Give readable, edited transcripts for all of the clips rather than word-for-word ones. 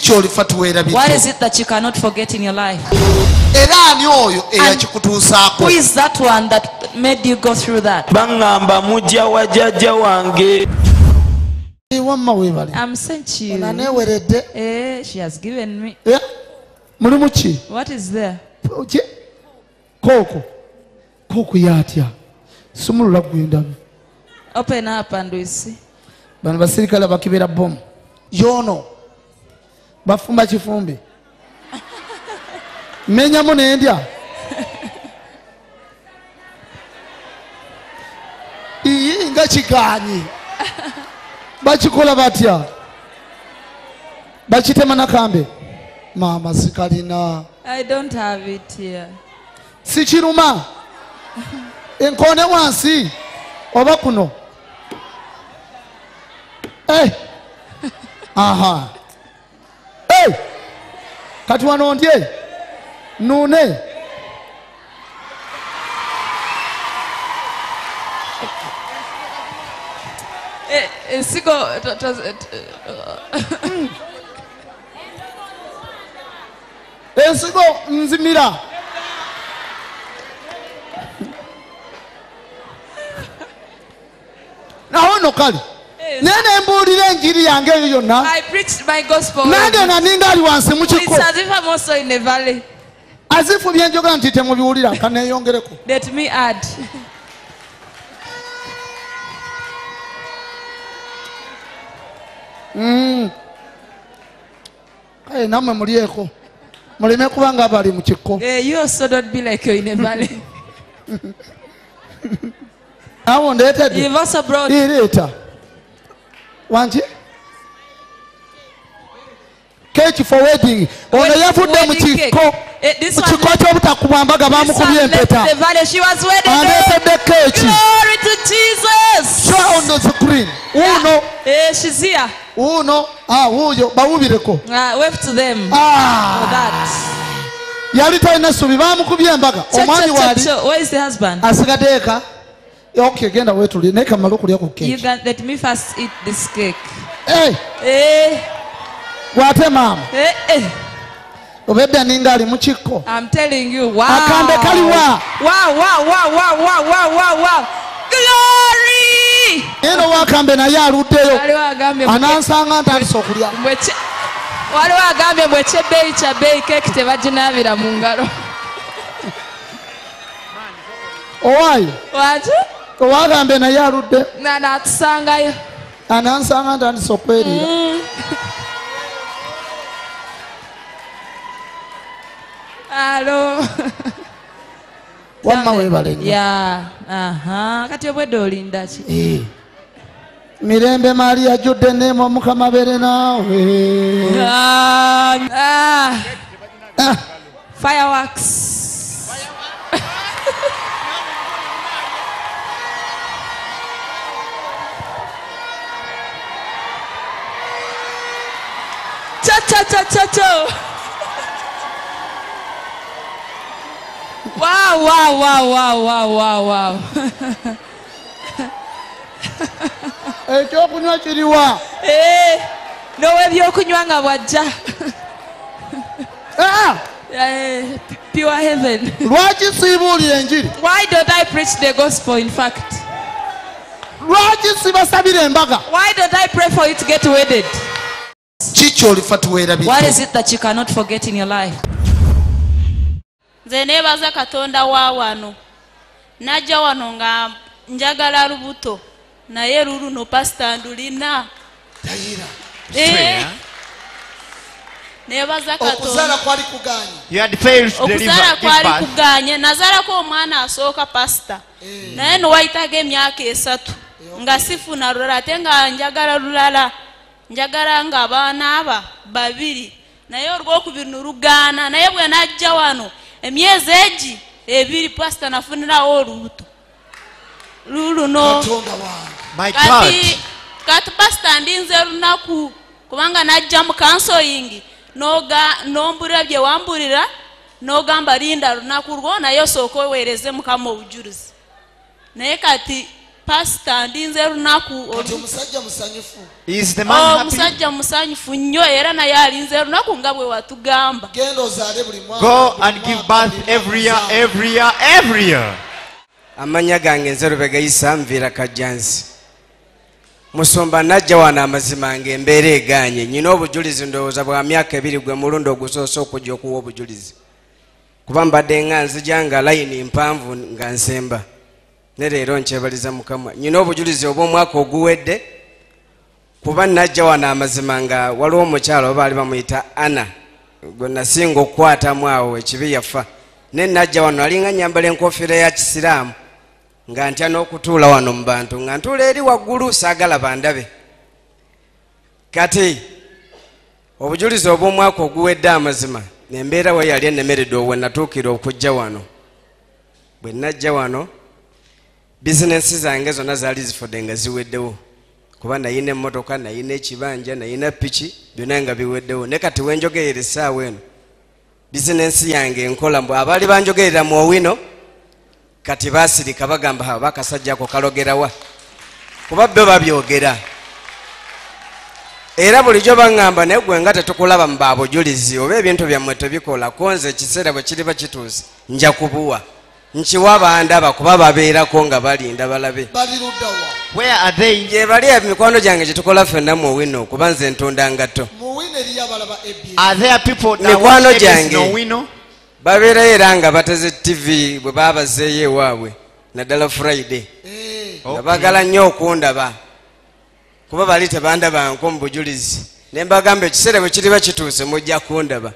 What is it that you cannot forget in your life? Who is that one that made you go through that? I'm sent to you. She has given me. What is there? Open up and we see. Bano basirikale bakibera bom. Yono. Bafumba chifumbi. Menya mune India. Iyi nga chikanyi. Bachikola batya. Bachitema nakambe. Mama sikalina. I don't have it here. Sichiruma. Enkone wansi. Oba kuno. Hey. Aha. Hey. Kati wano ndye. Nune. Sigo. Sigo nzimira. Naho no kali. I preached my gospel. It's as if I'm also in a valley. Let me add. You also don't be like you're in a valley. You've also brought Wanji? Cake for wedding. Ono yafudde mu kiko. Kiko ky'obutakubambaga bamukubye empeta. She was wedding. Glory to Jesus. Show on the screen. Uno. She's here. Uno. Uyo bawubireko. Wave to them. For that. Yali talina subi bamukubye embaga. Omwami wali. Where is the husband? Asigadeeka. Okay, genda wetuli neka malo kulya ku cake. You can let me first eat this cake. Hey. Wate mama. Obedde ninga ali mu kiko. I'm telling you, wow. Akambe kaliwa. Wow. Glory. Eno wakambe na ya aluddeyo. Anansanga ntandise okulya. Waliwo agambye bwekye bbeeyi kya bbeeyi cake tebaginaabira mu ngalo. Owaayi. What? Owagambe naye aludde. N'atusangayo. Anansanga ntandise okwerira. Hello. Wamma weebale nnyo. Kati obwedde olinda ki? Mirembe Maria ajjudde neema Mukama abeere naawe. Fireworks. Cha. Wow. Ekyokunywa kiriwa? Nowe ebyokunywa nga bwajja. Pure heaven. Lwaki siibuulira enjiri? Why don't I preach the gospel in fact? Lwaki sibasabira embaga? Why don't I pray for you to get wedded? What is it that you cannot forget in your life? Nze neebaza Katonda wa wano. Najja wano nga njagala lubuto. Naye lulu no pastor ndulina. Neebaza Katonda. Okuzala kwali kuganye. You had failed to deliver. Okuzala kwali kuganye. Nazalako omwana asooka pastor. Naye no wayitaga emyaka 3. Nga sifuna lulala ate nga njagala lulala. Njagala nga abaana aba 2. Naye olw'okubiri lugaana. Naye bwe najja wano emyezi egi 2 pastor nafunirawo olubuto. Luluno. My God. Kati pastor ndinze lunaku kubanga najja mu counseling nombulira bye wambulira n'ogamba linda lunaku lwo naye osooka oweereze Mukama obujulizi. Naye kati pastor ndinze lunaku omusajja musanyufu. Is the man happy? Omusajja musanyufu nnyo era naye alinze lunaku nga bwe watugamba. Genda ozaale buli mwaka. Go and give birth every year, every year, every year. Amanya gange nze Lubega Issa Nviira Kajjansi. Musumba najja wano amazima ng'embeera eganye. Nyina obujulizi ndowooza bwa myaka 2 gwe mulundi ogusoose okujja okuwa obujulizi. Kuba mbadde nga nzija nga layini mpanvu nga nsemba. Ne leero nkyebaliza Mukama. Nyina obujulizi obw'omwaka oguwedde. Kuba najja wano amazima nga waliwo omukyala obaali bamuyita Anna. Gwe nasinga okukwatamu awo ekibi yafa. Ne najja wano alinga nyambala enkofiira ya Kisiraamu. Nga ntya n'okutuula wano mu bantu nga ntuula eri waggulu saagala bandabe. Kati obujulizi obw'omwaka oguwedde amazima nembeera we yali ennemeredde obwe natuukira okujja wano. Bwe najja wano bizinensi zange zonna zaali zifudde nga ziweddewo. Kuba nayina emmotoka, nayina ekibanja, nayina piki, byonna nga biweddewo. Ne kati wenjogerera essaawa eno bizinensi yange enkola mbwe abaali banjogerera mu Owino kati basirika bagamba bakasajja ako kalogerawa. Kuba byo babyogera. Era bulijjo baŋŋamba naye gwe nga tetukulaba mu babujulizi oba ebintu byammwe tebikola konze ekiseera bwe kiriba kituuse nja kubuwa. Nkiwa bandaba kuba babeerako nga balinda balabe. Where are they? Gye bali emikwano gyange gye tukola ffenna mu Owino kuba nze ntunda ngatto. Are there people that mikwano watch gyange no Owino? babeerayo era nga bateze TV bwe baabazeeyo ewaabwe naddala Friday. Nga baagala nnyo okundaba kuba bali tebandabanko mu bujulizi. Ne mbagamba ekiseera bwe kiriba kituuse mujja kundaba.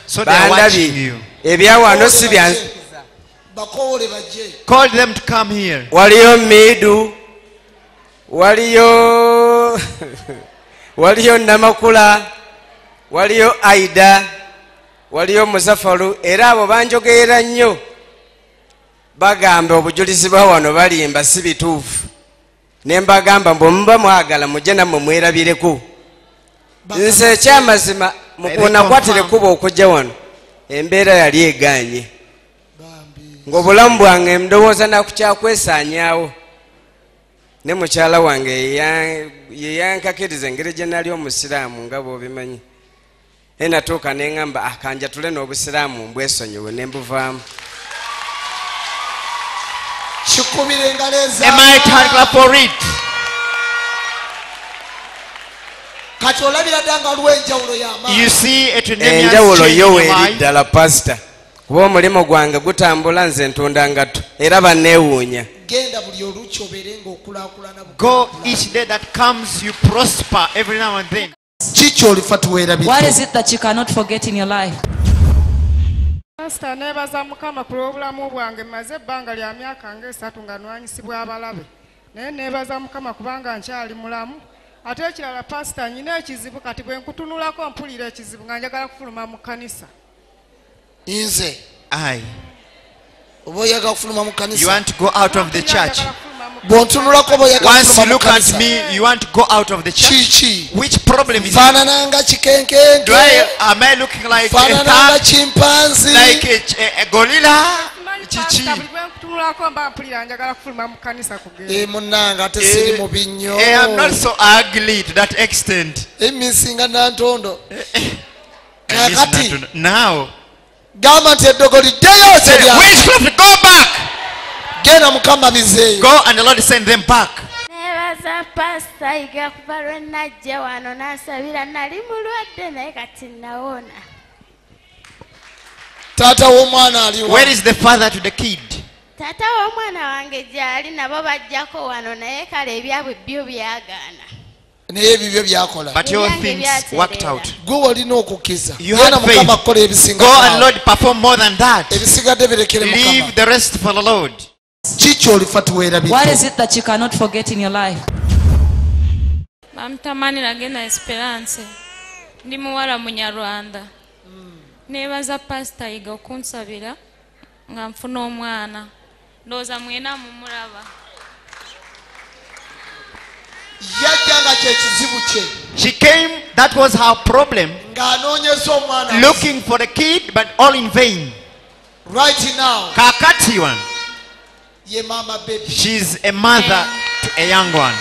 So they are watching you. Ebyawano si bya Call them to come here. waliyo Miidu, waliyo Namakula, waliyo Aida, waliyo Muzafaru, era abo banjogerera nnyo bagamba obujulizi bwa wano balimba si bituufu. Ne mbagamba bwe muba mwagala mujje nammwe mwerabireko. Nze ekyamazima mukunakwatire kuba okujja wano embeera yali eganye. Ng'obulamu bwange ndowooza nakukyakwesaanyaawo. Ne mukyala wange ye yankakiriza engeri gye nali omusiraamu nga bw'obimanyi. Natuuka ne ŋŋamba akanjatule n'obusiraamu mbwesonyiwe ne mbuvaamu. Am I time clap for it? You see a tremendous enjawulo change in yo your weeri life. ddala pasita. Kuba omulimu gwange gutambula nze ntunda ngatto era banneewuunya. Go each day that comes, you prosper every now and then. What is it that you cannot forget in your life? Pastor nebaza Mukama ku lw'obulamu bwange maze ebbanga lya myaka nga 3 nga nwanyisibwa abalabe. Naye nebaza Mukama kubanga nkyali mulamu. Ate ekirala pastor nyina ekizibu kati bwe nkutunulako mpulira ekizibu nga njagala kufuluma mu kanisa. Inze. You want to go out of the church. Once you look at me, you want to go out of the church. Which problem is it? Am I looking like a thug? Like a gorilla? I'm not so ugly to that extent. Now, witchcraft, go back. Go and the Lord send them back. Where is the father to the kid? But your things worked out. You had faith. Go and Lord perform more than that. Leave the rest for the Lord. What is it that you cannot forget in your life? Bamtamani nagenda Esperance. Ndi muwala Munyarwanda. Nebaza pastor yiga okunsabira nga nfuna omwana. Ndowooza mwena mumulaba. She came, that was her problem. Looking for the kid, but all in vain. Right now. Kakati one. She's a mother to a young one.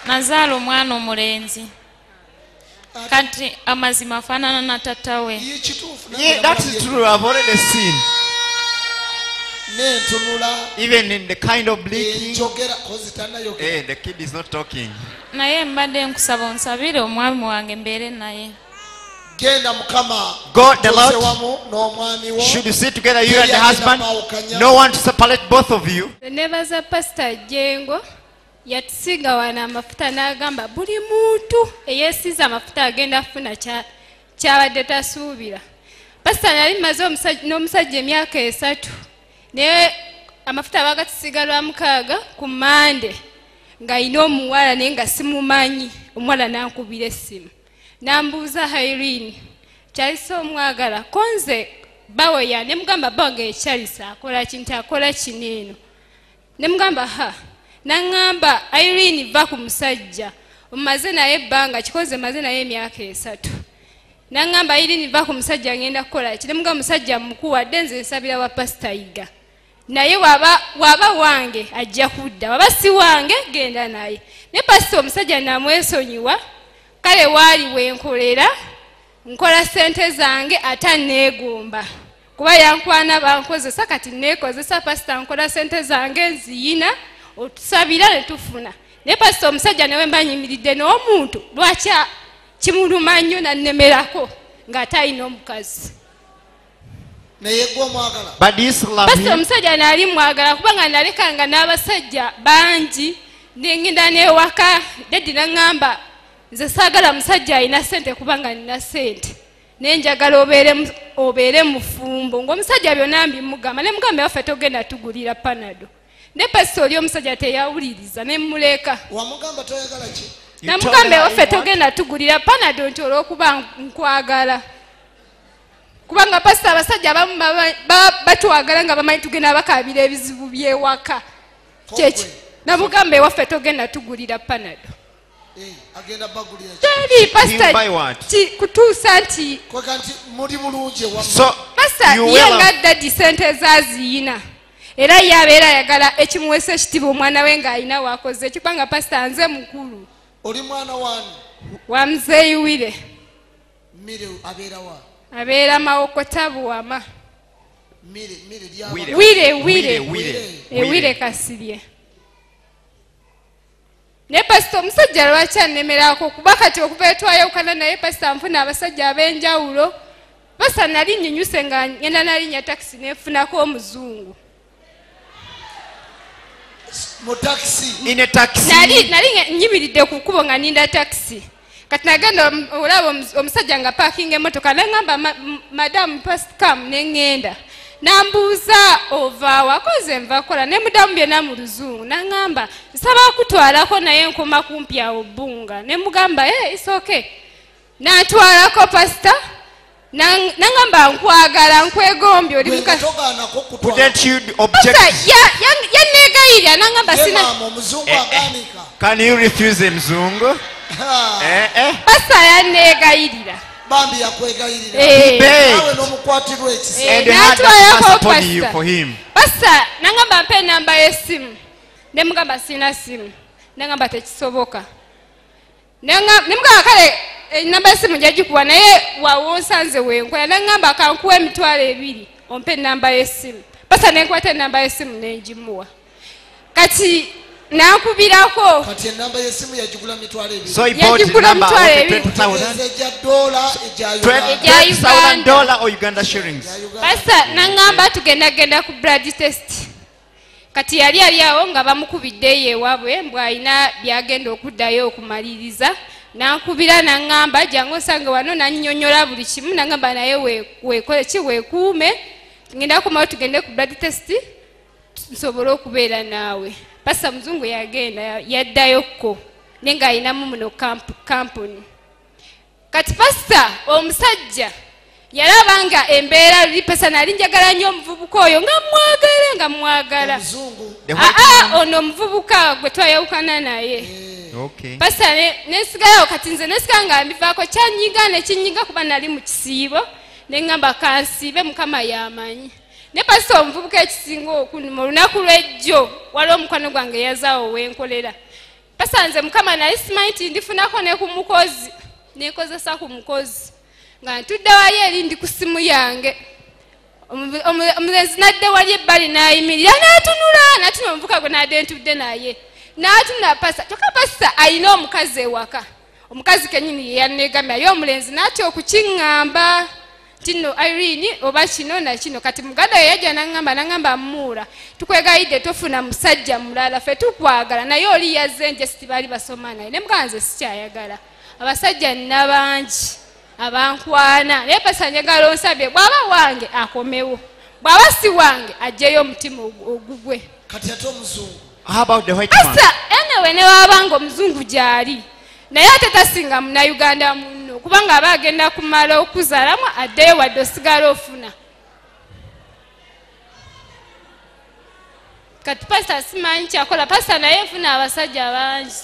Nazaala omwana omulenzi. Kati amazima afaanana na tata we. Yeah, that is true. I've already seen. Even in the kind of blinking, the kid is not talking. Naye mbadde nkusaba onsabire omwami wange mbeere naye. God the Lord, should you sit together, you and the husband, no one to separate both of you. Nebaza Pastor Jengo yatusiga wana amafuta n'agamba buli muntu eyesiza amafuta agenda afuna kyabadde tasuubira. Pastor nali maze n'omusajja emyaka 3 naye amafuta bagatusiga lwa 6 ku Mande ng'alina omuwala naye nga simumanyi. Omuwala n'ankubira essimu n'ambuuza Irene kyalisa omwagala konze baweya ne mugamba bange ekyalisa akola kintu akola kineeno ne mugamba ha n'angamba Irene va ku musajja omaze naye ebbanga kikoze maze naye emyaka 3 n'angamba Irene va ku musajja ngenda kukola ki ne mugamba musajja mukuu wadde nze nsabira wa Pastor Iga naye waba wange ajja kudda waba si wange genda naye ne pastor omusajja namwesonyiwa kale waali wenkolera nkola sente zange ata neegomba kuba yankwana bankozesa kati neekozesa pastor nkola sente zange nziyina otusabira ne tufuna ne pastor omusajja newe mbanyimiridde n'omuntu lwaki kimuluma nnyo nannemerako ng'atayina omukazi. Pastor omusajja nali mwagala kubanga nalekanga n'abasajja bangi nengenda n'ewaka daddi n'angamba nze saagala musajja alina ssente kubanga nina ssente naye njagala obeere mufumbo ng'omusajja byonna mbimugamba ne mugamba waffe togenda tugulira panado ne pastor oli omusajja teyawuliriza ne muleka namugamba waffe togenda tugulira panado nti olw'okuba nkwagala kubanga pastor abasajja abamu batwagala nga bamanyi tugenda bakabira ebizibu byewaka kyeki namugamba ewaffe togenda tugulira panado teri pastor kutuusa nti pastor ye nga daddi sente zaziyina era ye abeera ayagala ekimuweesa ekitiibwa omwana we ng'alina wakoze ekikubanga pastor nze mukulu oli mwana wani wa muzeeyiwire abeera Mawokota Buwama wire Kasirye ne pastor omusajja lwaki annemerako kuba kati okuva etwayawukana naye pastor nfuna abasajja ab'enjawulo basa nali nyinyuse nga ngenda nalinnya takisi nefunako omuzungu nali nyimiridde ku kkubo nga ninda takisi kati nagenda olaba omusajja nga parking emotoka nangamba madamu pascam nengenda nambuuza ova wakoze nva kola ne mudamu byonna mu luzungu nangamba nsaba kutwalako naye nkoma kumpi awo bbunga ne mugamba it's okay nantwalako pastor nangamba nkwagala nkwegombye oli mukazi yanneegayirya nangamba sina can you refuse a mzungu pastor yanneegayirira bambi yakwegayirira nawe n'omukwatirwa ekisa pastor nangamba mpe namba y'essimu ne mugamba sina simu nangamba tekisoboka nemugamba kale namba y'essimu njagikuwa naye wawonsanze wenkola nangamba kankuwa $2 ompe namba y'essimu pastor nenkwata enamba y'essimu nengimuwa kati nakubirako kati enamba y'essimu yagigula $200 so he bought the number of $20,000 or Uganda shillings. Pastor nangamba tugenda ku blood test kati yali awo nga bamukubidde yeewabwe mbw alina byagenda okuddayo okumaliriza nankubira nangamba jangu osange wano nannyonnyola buli kimu nangamba naye weekole ki weekuume ngenda kumawo tugende ku blood test nsobole okubeera naawe. Pastor muzungu yagenda yaddayokko nenga alinamu muno kampuni kati pastor omusajja yalabanga embeera lipesa nali njagala nnyo omuvubuka oyo nga mwagala ono omuvubuka gwe twayawukana naye pastor nesigalawo kati nze nesigala nga mbivaako kyanyiga nekinyiga kuba nali mu kisiibo neŋŋamba kansiibe mukama yamanyi ne pasita omuvubuka ekisinga okunuma olunaku lw'ejjo waliwo omukwano gwange yazaawo wenkolera pasita nze mukama nali simanyi nti ndifunako ne ku mukozi nekozesa ku mukozi nga ntudde wali eri ndi ku simu yange omulenzi nadde wali ebbali n'ayimirira n'atunula omuvubuka gwe nadde ntudde naye n'atunula pasita kyokka pasita alina omukazi ewaka omukazi kenyini ye yanneegamya ye omulenzi n'atya okukiŋŋamba tino Irene oba kino na kino kati muganda yajja n'angamba muura tukwegayidde tofuna musajja mulala ffe tukwagala naye oli yazze nje sitibali basoma naye ne muganda nze sikyayagala abasajja nina bangi abankwana naye pasa njagala onsabye bw'aba wange akomewo bw'aba si wange ajjeyo omutima ogugwe kati ate omuzungu. How about the white man? Pasa anyway ne wabanga omuzungu gyali naye ate tasinga munnayuganda munno kubanga aba agenda kumala okuzaalamu addeyo wadde osigala ofuna kati pasita simanyi kyakola pasita naye nfuna abasajja bangi.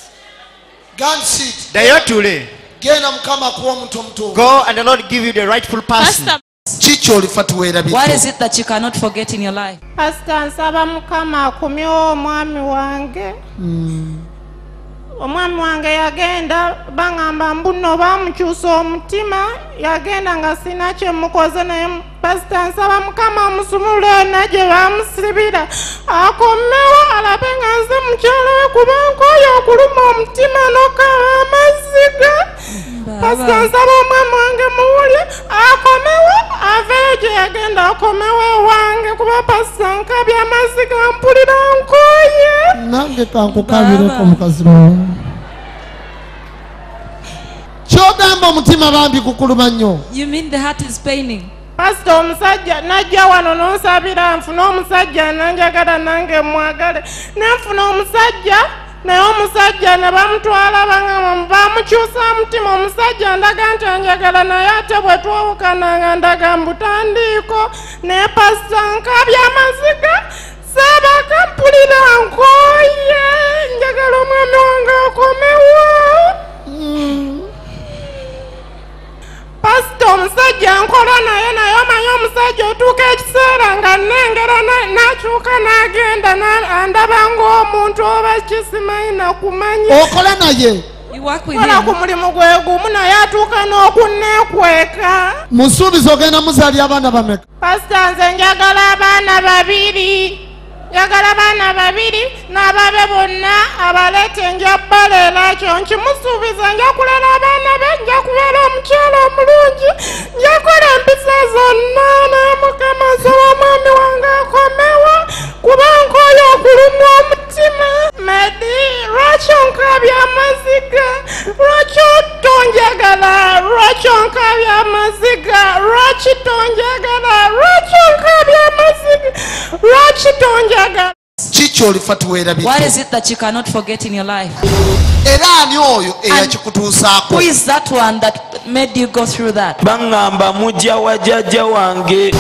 Dayo tule. Genda mukama kuwa omuntu omutuufu. Go and the Lord give you the rightful person. What is it that you cannot forget in your life? Pastor nsaba mukama akumyewo omwami wange. Omwami wange yagenda bangamba mbuno bamukyusa omutima yagenda nga sina kyemukoze naye pasita nsaba mukama amusumule najye bamusibira akomewo alabe nga nze mukyala we kubanga oyo okuluma omutima n'okaba amaziga. Pasita nsaba omwami wange muwulye akomewo aveeyo gye yagenda akomewo ewange kuba pasita nkabya amaziga mpulira nkooye. Nange kankukabireko mukazi wange. Kyogamba omutima bambi kukuluma nnyo. You mean the heart is paining? Pastor omusajja najja wano n'onsabira nfuna omusajja nanjagala nange mwagale nenfuna omusajja naye omusajja ne bamutwala bamukyusa omutima omusajja ndaga nti anjagala naye ate bwe twawukananga ndaga mbutandiiko naye pasita nkabya amaziga saabaka mpulira nkooye njagala omwami wange akomewo. Pastor omusajja nkola naye omanyi omusajja otuuka ekiseera nga nnengera n'akyuka n'agenda andaba ng'omuntu oba kisimanyi nakumanyi. Okola naye? Kola ku mulimu gwe gumu naye atuuka n'okunneekweka. Musuubiza ogenda muzaali abaana bameka? Pastor nze njagala abaana babiri. Njagala abaana babiri n'ababe bonna abaleete nja baleera kyo nkimusuubiza nja kulera abaana be nja kubeera omukyala omulungi nja kola empisa zonna naye mukama nsaba omwami wange akomewo kubanga oyo okulumwa omutima. Medi lwaki onkabya amaziga lwaki tonjagala lwaki onkabya amaziga lwaki tonjagala lwaki onkabya amaziga lwaki tonjagala. What is it that you cannot forget in your life? Who is that one that made you go through that? Bangamba mujja wa jjajja wange.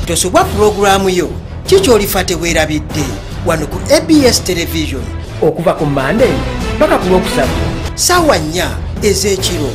Tosobwa programu yo kikyolifa teweerabidde wano ku ABS television okuva ku Monday mpaka ku Lwokusatu ssaawa 4 ez'ekiro.